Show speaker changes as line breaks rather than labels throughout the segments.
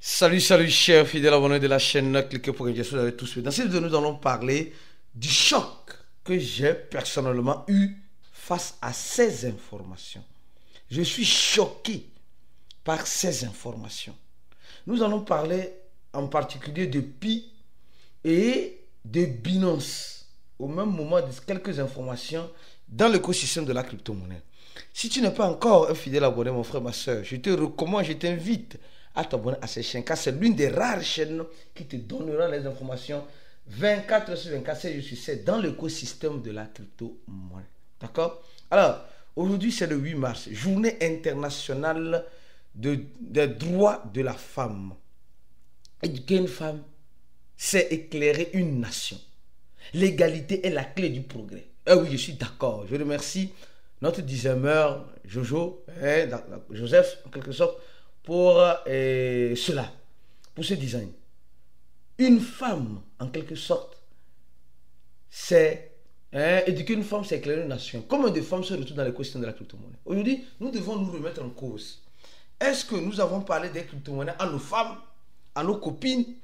Salut, salut, chers fidèles abonnés de la chaîne. Cliquez pour que vous avez tous fait. Dans cette vidéo, nous allons parler du choc que j'ai personnellement eu face à ces informations. Je suis choqué par ces informations. Nous allons parler en particulier de Pi et de Binance. Au même moment, de quelques informations dans l'écosystème de la crypto-monnaie. Si tu n'es pas encore un fidèle abonné, mon frère, ma soeur, je te recommande, je t'invite à t'abonner à cette chaîne, car c'est l'une des rares chaînes qui te donnera les informations 24 sur 24, 7 jours sur 7 dans l'écosystème de la crypto-monnaie. D'accord? Alors, aujourd'hui, c'est le 8 mars, journée internationale des droits de la femme. Éduquer une femme, c'est éclairer une nation. L'égalité est la clé du progrès. Eh oui, je suis d'accord. Je remercie notre designer Jojo, Joseph, en quelque sorte, pour cela, pour ce design. Une femme, en quelque sorte, c'est éduquer une femme, c'est éclairer une nation. Combien de femmes se retrouvent dans l'écosystème de la crypto-monnaie? Aujourd'hui, nous devons nous remettre en cause. Est-ce que nous avons parlé des crypto-monnaies à nos femmes, à nos copines?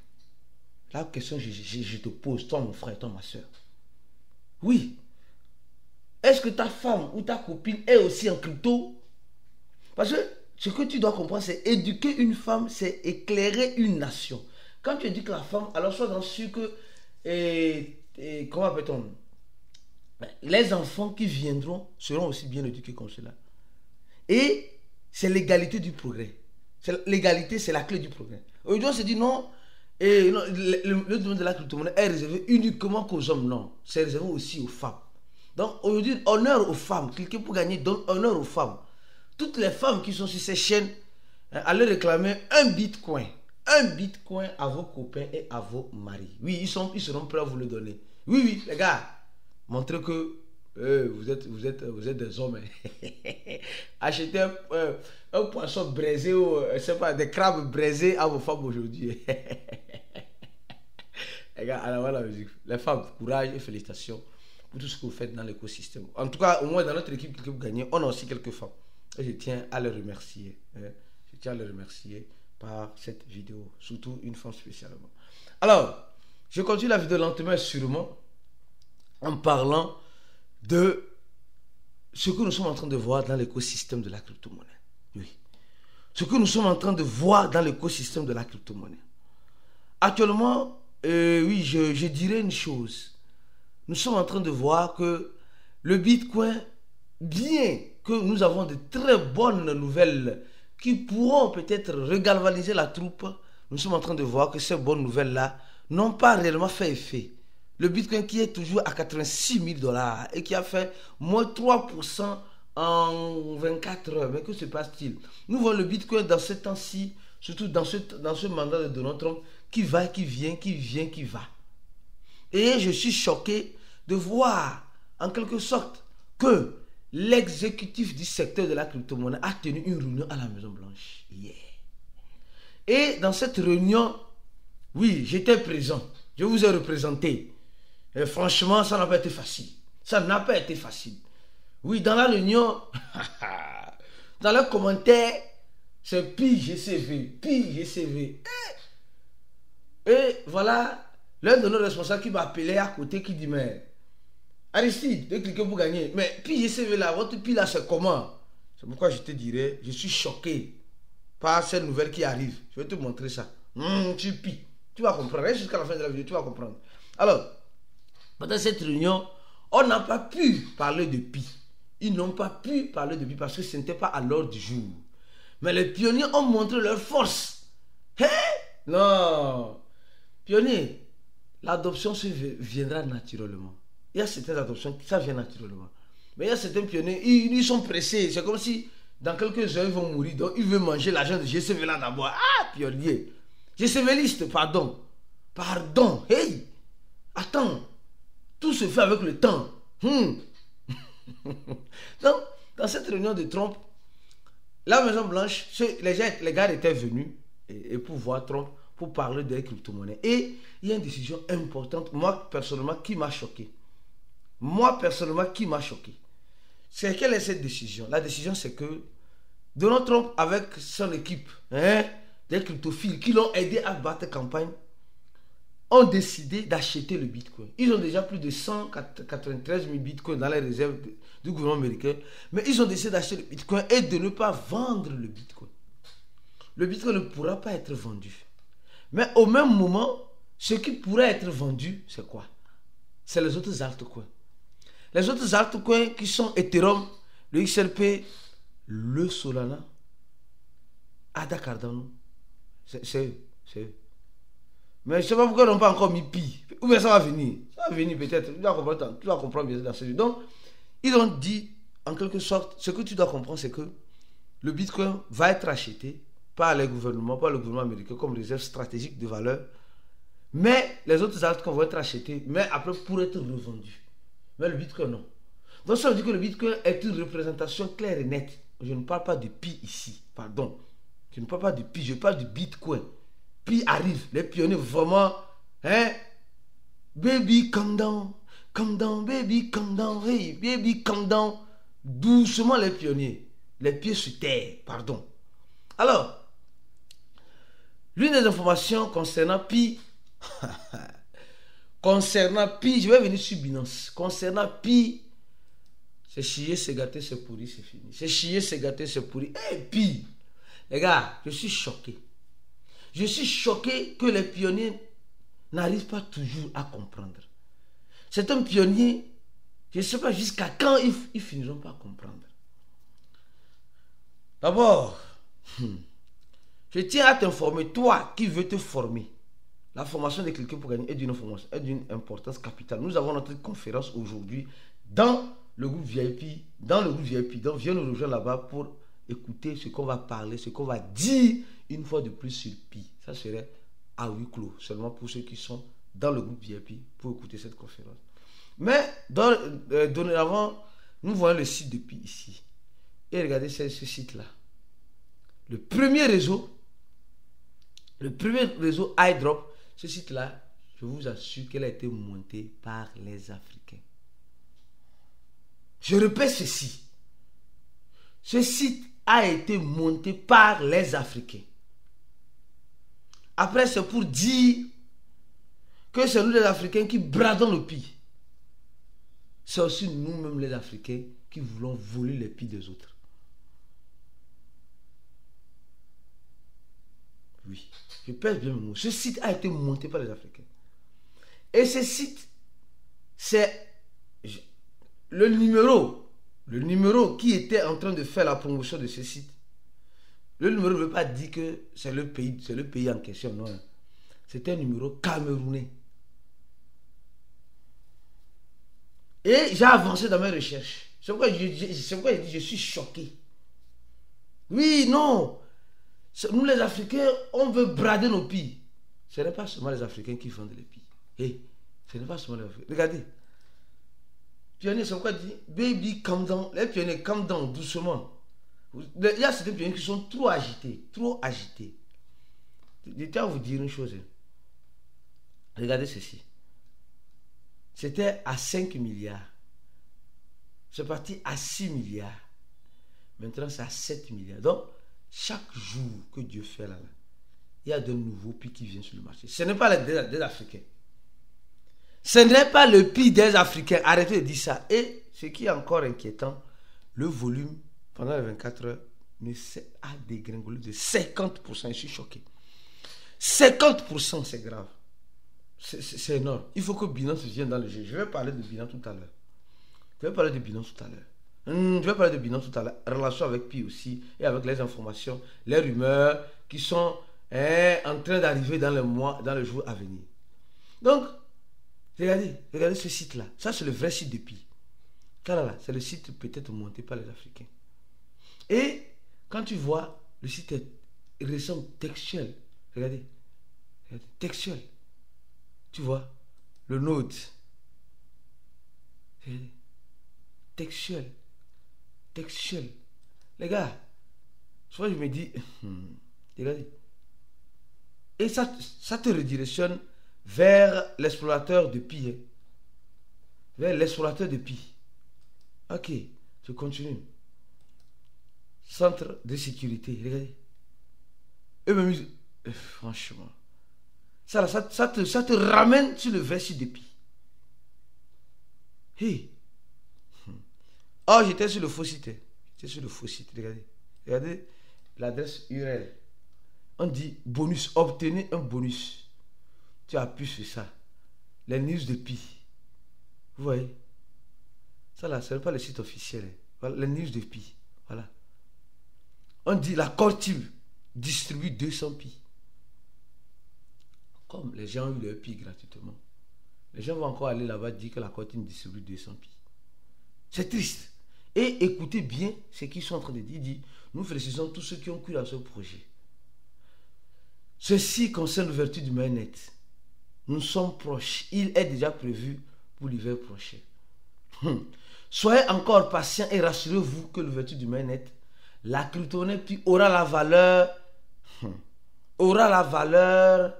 La question, je te pose, toi mon frère, toi ma soeur. Oui. Est-ce que ta femme ou ta copine est aussi en crypto? Parce que ce que tu dois comprendre, c'est éduquer une femme, c'est éclairer une nation. Quand tu éduques la femme, alors sois dans sûr que, comment appelle-t-on, les enfants qui viendront seront aussi bien éduqués comme cela. Et c'est l'égalité du progrès. L'égalité, c'est la clé du progrès. Aujourd'hui, on se dit non, le domaine de la crypto-monnaie est réservé uniquement qu'aux hommes. Non, c'est réservé aussi aux femmes. Donc aujourd'hui, honneur aux femmes. Cliquez pour gagner, donne honneur aux femmes. Toutes les femmes qui sont sur ces chaînes, allez réclamer un bitcoin. Un bitcoin à vos copains et à vos maris. Oui, ils seront prêts à vous le donner. Oui, oui, les gars, montrez que vous êtes des hommes. Achetez un poisson braisé ou des crabes braisés à vos femmes aujourd'hui. Les gars, alors voilà la musique. Les femmes, courage et félicitations pour tout ce que vous faites dans l'écosystème. En tout cas, au moins dans notre équipe que vous gagnez, on a aussi quelques femmes. Et je tiens à les remercier. Je tiens à les remercier par cette vidéo. Surtout une femme spécialement. Alors, je continue la vidéo lentement et sûrement en parlant de ce que nous sommes en train de voir dans l'écosystème de la crypto-monnaie. Oui. Ce que nous sommes en train de voir dans l'écosystème de la crypto-monnaie. Actuellement, oui, je dirais une chose. Nous sommes en train de voir que le Bitcoin, bien que nous avons de très bonnes nouvelles qui pourront peut-être regalvaniser la troupe, nous sommes en train de voir que ces bonnes nouvelles-là n'ont pas réellement fait effet. Le Bitcoin qui est toujours à 86 000 $ et qui a fait moins 3% en 24 heures. Mais que se passe-t-il? Nous voyons le Bitcoin dans ce temps-ci, surtout dans ce mandat de Donald Trump, qui va, qui vient, qui vient, qui va. Et je suis choqué de voir, en quelque sorte, que l'exécutif du secteur de la crypto-monnaie a tenu une réunion à la Maison-Blanche hier. Et dans cette réunion, oui, j'étais présent. Je vous ai représenté. Et franchement, ça n'a pas été facile. Ça n'a pas été facile. Oui, dans la réunion, dans les commentaires, c'est Pi GCV, Pi GCV. Et voilà, l'un de nos responsables qui m'a appelé à côté, qui dit, mais Aristide, de cliquer pour gagner. Mais Pi GCV là, votre Pi là, c'est comment? C'est pourquoi je te dirais, je suis choqué par cette nouvelle qui arrive. Je vais te montrer ça. Tu Pi. Tu vas comprendre. Reste jusqu'à la fin de la vidéo, tu vas comprendre. Alors, pendant cette réunion, on n'a pas pu parler de Pi. Ils n'ont pas pu parler de Pi parce que ce n'était pas à l'ordre du jour. Mais les pionniers ont montré leur force. Hein? Non. Pionnier, l'adoption viendra naturellement. Il y a certaines adoptions, ça vient naturellement. Mais il y a certains pionniers, ils sont pressés. C'est comme si dans quelques heures, ils vont mourir. Donc, ils veulent manger l'argent de GCV là d'abord. Ah, pionnier. GCVliste, pardon. Pardon. Hey, attends. Tout se fait avec le temps. Donc, dans cette réunion de Trump, la Maison Blanche, les gars étaient venus et pour voir Trump, pour parler des crypto-monnaies. Et il y a une décision importante, moi personnellement, qui m'a choqué. Moi personnellement, qui m'a choqué. C'est quelle est cette décision? La décision, c'est que Donald Trump, avec son équipe, des cryptophiles qui l'ont aidé à battre campagne, ont décidé d'acheter le Bitcoin. Ils ont déjà plus de 193 000 Bitcoins dans les réserves du gouvernement américain, mais ils ont décidé d'acheter le Bitcoin et de ne pas vendre le Bitcoin. Le Bitcoin ne pourra pas être vendu. Mais au même moment, ce qui pourrait être vendu, c'est quoi? C'est les autres altcoins. Les autres altcoins qui sont Ethereum, le XRP, le Solana, Ada Cardano, c'est eux. Mais je ne sais pas pourquoi ils n'ont pas encore mis Pi. Ou bien ça va venir. Ça va venir peut-être. Tu vas comprendre bien dans ce jeu. Donc, ils ont dit, en quelque sorte, ce que tu dois comprendre, c'est que le Bitcoin va être acheté par les gouvernements, par le gouvernement américain comme réserve stratégique de valeur. Mais les autres altcoins vont être achetés, mais après pour être revendus. Mais le Bitcoin, non. Donc ça veut dire que le Bitcoin est une représentation claire et nette. Je ne parle pas de Pi ici, pardon. Je ne parle pas de Pi, je parle du Bitcoin. Pi arrive, les pionniers vraiment, hein? Baby, calm down, baby, calm down, hey, baby, calm down. Doucement les pionniers, les pieds sur terre, pardon. Alors, l'une des informations concernant Pi, je vais venir sur Binance. Concernant Pi, c'est chier, c'est gâter, c'est pourri, c'est fini. C'est chier, c'est gâter, c'est pourri. Et Pi, les gars, je suis choqué. Je suis choqué que les pionniers n'arrivent pas toujours à comprendre. C'est un pionnier, je ne sais pas jusqu'à quand ils finiront par comprendre. D'abord, je tiens à t'informer, toi qui veux te former. La formation de quelqu'un pour gagner est d'une importance capitale. Nous avons notre conférence aujourd'hui dans le groupe VIP. Donc viens nous rejoindre là-bas pour écouter ce qu'on va parler, ce qu'on va dire une fois de plus sur Pi. Ça serait à huis clos, seulement pour ceux qui sont dans le groupe VIP pour écouter cette conférence. Mais dorénavant, nous voyons le site de Pi ici. Et regardez ce site-là. Le premier réseau iDrop, ce site-là, je vous assure qu'elle a été montée par les Africains. Je répète ceci. Ce site a été monté par les Africains. Après, c'est pour dire que c'est nous les Africains qui bradons le Pi. C'est aussi nous-mêmes les Africains qui voulons voler les Pi des autres. Oui, je pèse bien mes mots. Ce site a été monté par les Africains. Et ce site, c'est le numéro qui était en train de faire la promotion de ce site. Le numéro ne veut pas dire que c'est le pays en question, non. C'est un numéro camerounais. Et j'ai avancé dans mes recherches. C'est pourquoi j'ai dit je suis choqué. Oui, non. Nous les Africains, on veut brader nos Pi. Ce n'est pas seulement les Africains qui vendent les Pi. Ce n'est pas seulement les Africains. Regardez. Pionniers, c'est pourquoi je dis, baby, calm down. Les pionniers, calm down, doucement. Il y a certains pionniers qui sont trop agités. Je tiens à vous dire une chose. Regardez ceci. C'était à 5 milliards. C'est parti à 6 milliards. Maintenant, c'est à 7 milliards. Donc, chaque jour que Dieu fait là, il y a de nouveaux Pi qui viennent sur le marché. Ce n'est pas des Africains. Ce n'est pas le Pi des Africains. Arrêtez de dire ça. Et ce qui est encore inquiétant, le volume pendant les 24 heures a dégringolé de 50%. Je suis choqué. 50%, c'est grave. C'est énorme. Il faut que Binance vienne dans le jeu. Je vais parler de Binance tout à l'heure. Je vais parler de Binance tout à l'heure. Relation avec Pi aussi. Et avec les informations, les rumeurs qui sont en train d'arriver dans les jours à venir. Donc, regardez ce site-là. Ça, c'est le vrai site de Pi. Là, c'est le site peut-être monté par les Africains. Et quand tu vois, le site ressemble textuel. Regardez. Textuel. Tu vois, le node. Textuel. Les gars, soit je me dis, regardez. Et ça te redirectionne vers l'explorateur de Pi. Vers l'explorateur de Pi. Ok, je continue. Centre de sécurité, regardez. eux-mêmes, franchement, ça te ramène sur le verset de Pi. Hey. Oh, j'étais sur le faux site. J'étais sur le faux site. Regardez. Regardez l'adresse URL. On dit bonus. Obtenez un bonus. Tu appuies sur ça. Les news de Pi. Vous voyez? Ça là, ce n'est pas le site officiel. Voilà, les news de Pi. Voilà. On dit la Core Team distribue 200 Pi. Comme les gens ont eu leur Pi gratuitement. Les gens vont encore aller là-bas dire que la Core Team distribue 200 Pi. C'est triste. Et écoutez bien ce qu'ils sont en train de dire. Il dit, nous félicitons tous ceux qui ont cru dans ce projet. Ceci concerne l'ouverture du mainnet. Nous sommes proches. Il est déjà prévu pour l'hiver prochain. Soyez encore patients et rassurez-vous que l'ouverture du mainnet, la crypto-monnaie Pi aura la valeur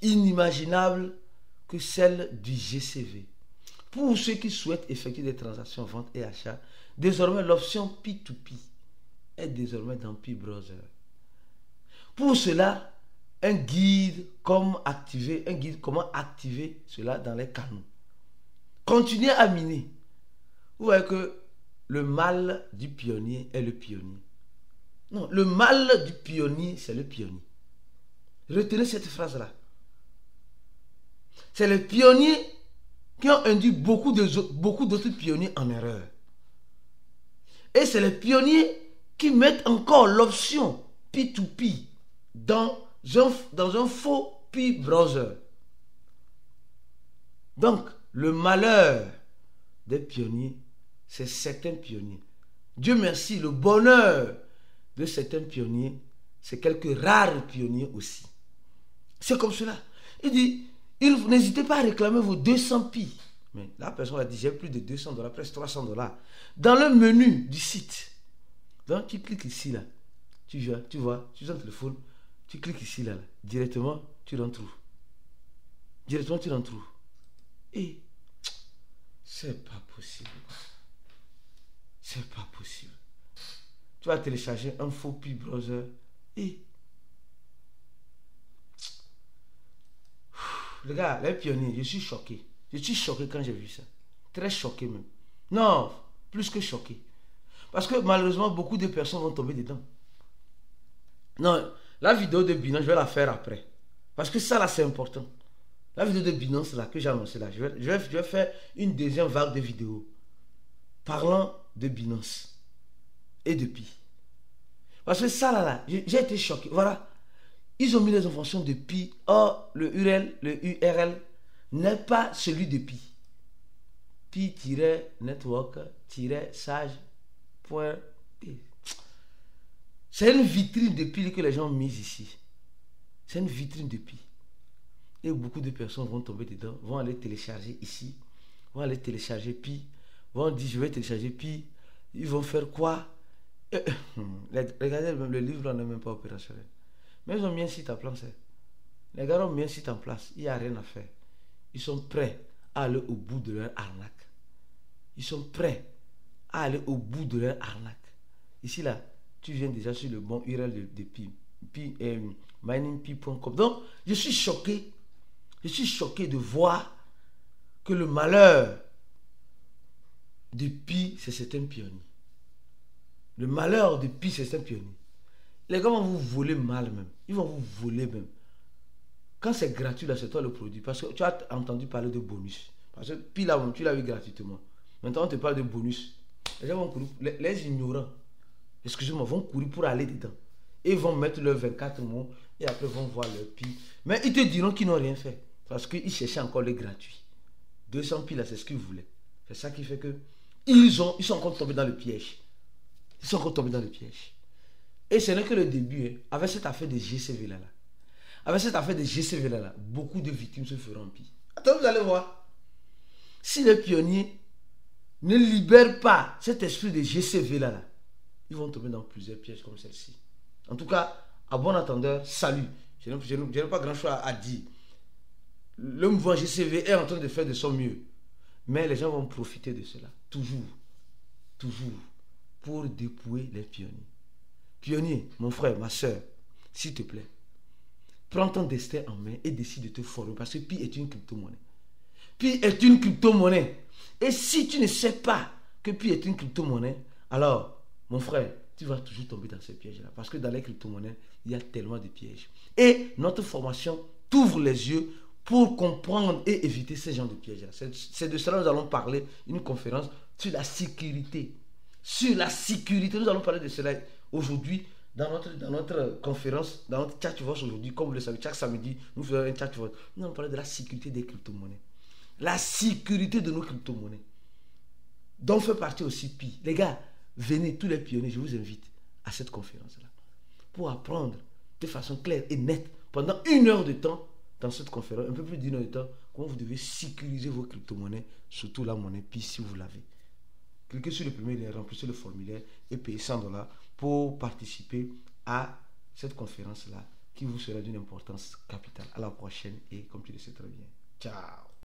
inimaginable que celle du GCV. Pour ceux qui souhaitent effectuer des transactions, vente et achat, désormais l'option P2P est désormais dans Pi Browser. Pour cela, un guide comment activer cela dans les canaux. Continuez à miner. Vous voyez que le mal du pionnier est le pionnier. Non, le mal du pionnier, c'est le pionnier. Retenez cette phrase-là. C'est les pionniers qui ont induit beaucoup d'autres pionniers en erreur. Et c'est les pionniers qui mettent encore l'option P2P dans un faux Pi Browser. Donc, le malheur des pionniers, c'est certains pionniers. Dieu merci, le bonheur de certains pionniers, c'est quelques rares pionniers aussi. C'est comme cela. Il dit, n'hésitez pas à réclamer vos 200 Pi. Mais la personne a dit, j'ai plus de $200, presque $300. Dans le menu du site, donc tu cliques ici, là. Tu vois, tu as un téléphone, tu cliques ici, là. Directement, tu rentres. Directement, tu rentres. Et c'est pas possible. C'est pas possible. Tu vas télécharger un faux Pi Browser et les gars, les pionniers, je suis choqué. Je suis choqué quand j'ai vu ça. Très choqué même. Non, plus que choqué. Parce que malheureusement, beaucoup de personnes vont tomber dedans. Non, la vidéo de Binance, je vais la faire après. Parce que ça là, c'est important. La vidéo de Binance là, que j'ai annoncé là, je vais faire une deuxième vague de vidéos parlant de Binance et de Pi. Parce que ça là, j'ai été choqué. Voilà. Ils ont mis les informations de Pi. Or, le URL n'est pas celui de Pi. Pi-network-sage.p. C'est une vitrine de Pi que les gens ont mise ici. C'est une vitrine de Pi. Et beaucoup de personnes vont tomber dedans, vont aller télécharger ici, vont aller télécharger Pi, vont dire je vais télécharger Pi. Ils vont faire quoi? Regardez, le livre n'est même pas opérationnel. Mais ils ont mis un site en place. Les gars ont mis un site en place. Il n'y a rien à faire. Ils sont prêts à aller au bout de leur arnaque. Ils sont prêts à aller au bout de leur arnaque. Ici, là, tu viens déjà sur le bon URL de Pi. miningpi.com. Donc, je suis choqué. Je suis choqué de voir que le malheur de Pi, c'est certains pionniers. Le malheur de Pi, c'est certains pionniers. Les gars vont vous voler mal même. Ils vont vous voler même. Quand c'est gratuit, là, c'est toi le produit. Parce que tu as entendu parler de bonus. Parce que Pi, là, tu l'as eu gratuitement. Maintenant, on te parle de bonus. Les gens vont courir, les ignorants, excusez-moi, vont courir pour aller dedans. Et ils vont mettre leurs 24 mots et après vont voir leur Pi. Mais ils te diront qu'ils n'ont rien fait. Parce qu'ils cherchaient encore les gratuits. 200 Pi, là, c'est ce qu'ils voulaient. C'est ça qui fait que ils sont encore tombés dans le piège. Ils sont encore tombés dans le piège. Et ce n'est que le début. Hein. Avec cette affaire de GCV là. Avec cette affaire de GCV là, beaucoup de victimes se feront en Pi. Attends, vous allez voir. Si les pionniers ne libèrent pas cet esprit de GCV là, ils vont tomber dans plusieurs pièges comme celle-ci. En tout cas, à bon entendeur, salut. Je n'ai pas grand chose à dire. Le mouvement GCV est en train de faire de son mieux. Mais les gens vont profiter de cela. Toujours. Toujours. Pour dépouiller les pionniers. Pionniers, mon frère, ma soeur. s'il te plaît, prends ton destin en main et décide de te former parce que Pi est une crypto-monnaie. Pi est une crypto-monnaie. Et si tu ne sais pas que Pi est une crypto-monnaie, alors, mon frère, tu vas toujours tomber dans ces pièges-là. Parce que dans les crypto-monnaies, il y a tellement de pièges. Et notre formation t'ouvre les yeux pour comprendre et éviter ces genres de pièges-là. C'est de cela que nous allons parler, une conférence sur la sécurité. Sur la sécurité, nous allons parler de cela aujourd'hui dans notre conférence, dans notre chat-voice aujourd'hui. Comme vous le savez, chaque samedi, nous faisons un chat-voice. Nous allons parler de la sécurité des crypto-monnaies. La sécurité de nos crypto-monnaies. Dont fait partie aussi Pi. Les gars, venez, tous les pionniers, je vous invite à cette conférence-là. Pour apprendre de façon claire et nette, pendant 1 heure de temps, dans cette conférence, un peu plus d'1 heure de temps, comment vous devez sécuriser vos crypto-monnaies, surtout la monnaie Pi si vous l'avez. Cliquez sur le premier lien, remplissez le formulaire et payez $100 pour participer à cette conférence-là qui vous sera d'une importance capitale. À la prochaine et comme tu le sais très bien, ciao.